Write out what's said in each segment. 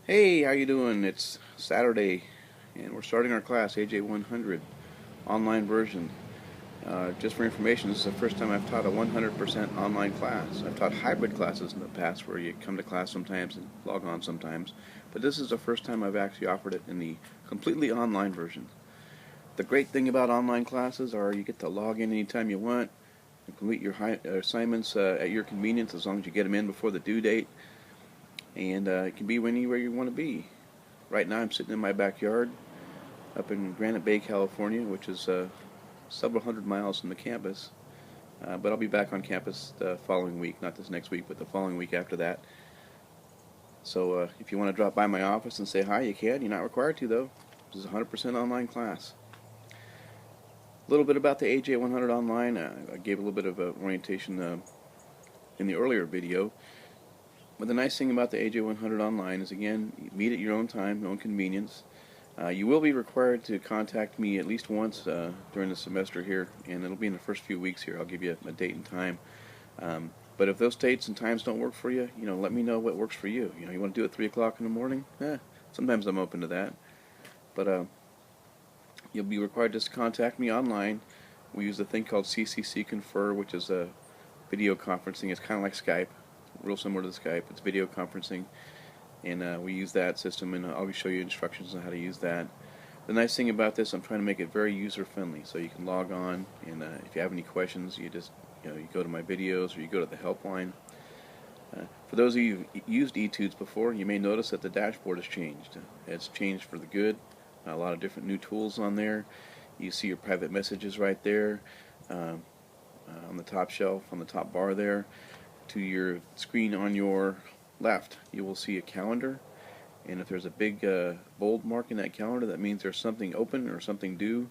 Hey, how you doing? It's Saturday, and we're starting our class, AJ100, online version. Just for information, this is the first time I've taught a 100% online class. I've taught hybrid classes in the past where you come to class sometimes and log on sometimes, but this is the first time I've actually offered it in the completely online version. The great thing about online classes are you get to log in anytime you want, and complete your assignments at your convenience as long as you get them in before the due date, and it can be anywhere you want to be. Right now I'm sitting in my backyard up in Granite Bay, California, which is several hundred miles from the campus. But I'll be back on campus the following week, not this next week, but the following week after that. So if you want to drop by my office and say hi, you can. You're not required to, though. This is a 100% online class. A little bit about the AJ100 Online. I gave a little bit of orientation in the earlier video. But the nice thing about the AJ100 Online is, again, you meet at your own time, your own convenience. You will be required to contact me at least once during the semester here, and it'll be in the first few weeks here. I'll give you a date and time. But if those dates and times don't work for you, let me know what works for you. You want to do it 3 o'clock in the morning? Sometimes I'm open to that. But you'll be required just to contact me online. We use a thing called CCC Confer, which is a video conferencing. It's kind of like Skype, real similar to Skype. It's video conferencing. And we use that system, and I'll show you instructions on how to use that. The nice thing about this, I'm trying to make it very user-friendly, so you can log on, and if you have any questions, you just you go to my videos or you go to the helpline. For those of you who've used Etudes before, you may notice that the dashboard has changed. It's changed for the good. A lot of different new tools on there. You see your private messages right there on the top shelf, on the top bar there. To your screen on your left, you will see a calendar, and if there's a big bold mark in that calendar, that means there's something open or something due,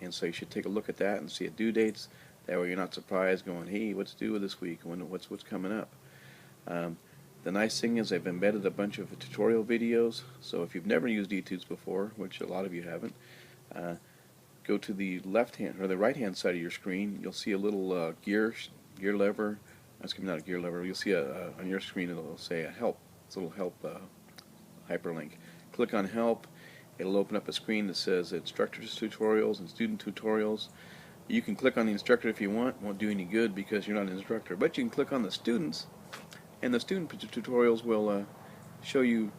and so you should take a look at that and see a due dates. That way you're not surprised going, hey, what's due this week? What's coming up? The nice thing is I've embedded a bunch of tutorial videos, so if you've never used Etudes before, which a lot of you haven't, go to the left hand or the right hand side of your screen. You'll see a little gear lever. Excuse me, not a gear lever. You'll see on your screen it'll say a help. It's a little help hyperlink. Click on help. It'll open up a screen that says instructors tutorials and student tutorials. You can click on the instructor if you want. Won't do any good because you're not an instructor. But you can click on the students, and the student tutorials will show you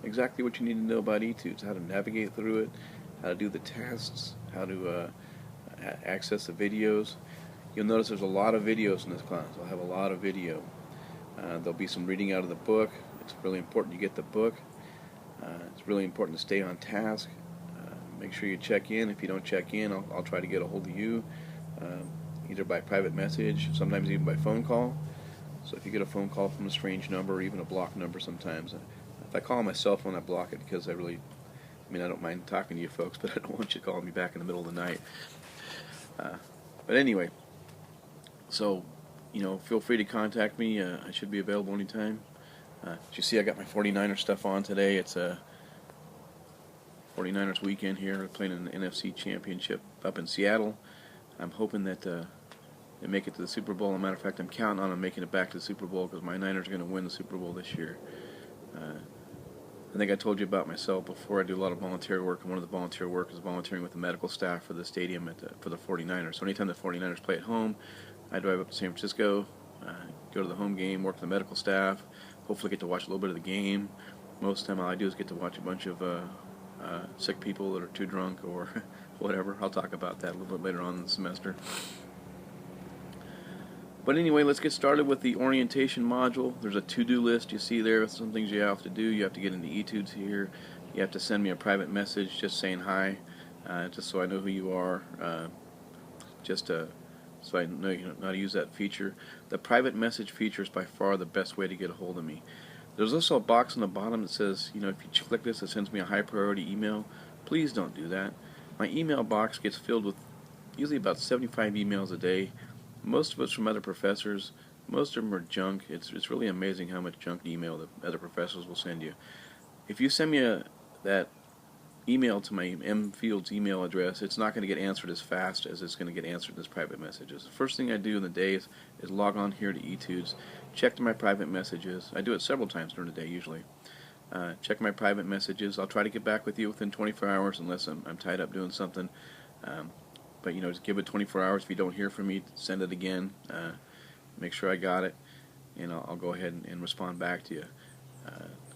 exactly what you need to know about Etudes, how to navigate through it, how to do the tests, how to access the videos. You'll notice there's a lot of videos in this class. I'll have a lot of video. There'll be some reading out of the book. It's really important you get the book. It's really important to stay on task. Make sure you check in. If you don't check in, I'll try to get a hold of you, either by private message, sometimes even by phone call. So if you get a phone call from a strange number or even a blocked number sometimes, if I call my cell phone, I block it because I don't mind talking to you folks, but I don't want you calling me back in the middle of the night. But anyway, so, feel free to contact me. I should be available anytime. As you see, I got my 49ers stuff on today. It's a 49ers weekend here. We're playing in the NFC Championship up in Seattle. I'm hoping that they make it to the Super Bowl. As a matter of fact, I'm counting on them making it back to the Super Bowl because my Niners are going to win the Super Bowl this year. I think I told you about myself before. I do a lot of volunteer work, and one of the volunteer work is volunteering with the medical staff for the stadium for the 49ers. So anytime the 49ers play at home, I drive up to San Francisco, go to the home game, work with the medical staff, hopefully get to watch a little bit of the game. Most of the time all I do is get to watch a bunch of sick people that are too drunk or whatever. I'll talk about that a little bit later on in the semester. But anyway, let's get started with the orientation module. There's a to-do list you see there with some things you have to do. You have to get into Etudes here. You have to send me a private message just saying hi, just so I know who you are, so I know you know how to use that feature. The private message feature is by far the best way to get a hold of me. There's also a box on the bottom that says, if you click this, it sends me a high priority email. Please don't do that. My email box gets filled with usually about 75 emails a day. Most of it's from other professors. Most of them are junk. It's really amazing how much junk email that other professors will send you. If you send me that email to my mfields email address, it's not going to get answered as fast as it's going to get answered in this private messages. The first thing I do in the day is log on here to Etudes, check to my private messages. I do it several times during the day usually. Check my private messages. I'll try to get back with you within 24 hours unless I'm tied up doing something. Um, but just give it 24 hours. If you don't hear from me, send it again. Make sure I got it, and I'll go ahead and respond back to you.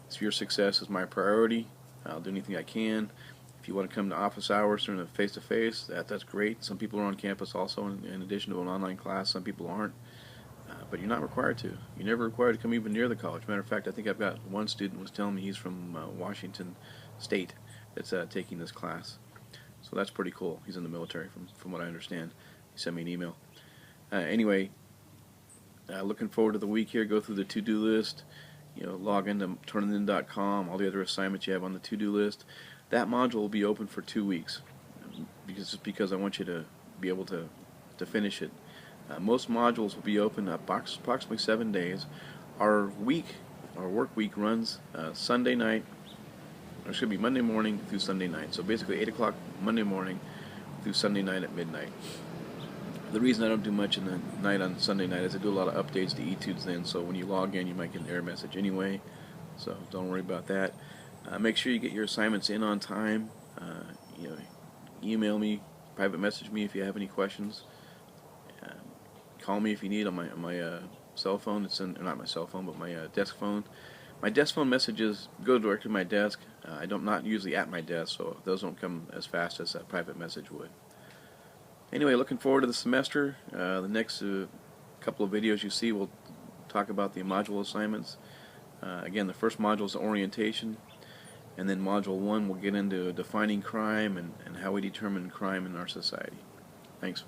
So your success is my priority. I'll do anything I can. If you want to come to office hours during the face-to-face, that's great. Some people are on campus also in addition to an online class. Some people aren't. But you're not required to. You're never required to come even near the college. Matter of fact, I think I've got one student was telling me he's from Washington State that's taking this class. So that's pretty cool. He's in the military, from what I understand. He sent me an email. Anyway, looking forward to the week here. Go through the to-do list. Log into turnitin.com. All the other assignments you have on the to-do list. That module will be open for 2 weeks, because I want you to be able to finish it. Most modules will be open approximately 7 days. Our work week runs Sunday night, or should be Monday morning through Sunday night. So basically 8 o'clock Monday morning through Sunday night at midnight. The reason I don't do much in the night on Sunday night is I do a lot of updates to eTudes then, so when you log in you might get an error message anyway, so don't worry about that. Make sure you get your assignments in on time. Email me, private message me if you have any questions. Call me if you need on my cell phone. It's not my cell phone, but my desk phone. My desk phone messages go directly to my desk. I'm not usually at my desk, so those don't come as fast as a private message would. Anyway, looking forward to the semester. The next couple of videos you see will talk about the module assignments. Again, the first module is orientation, and then module 1 will get into defining crime and how we determine crime in our society. Thanks.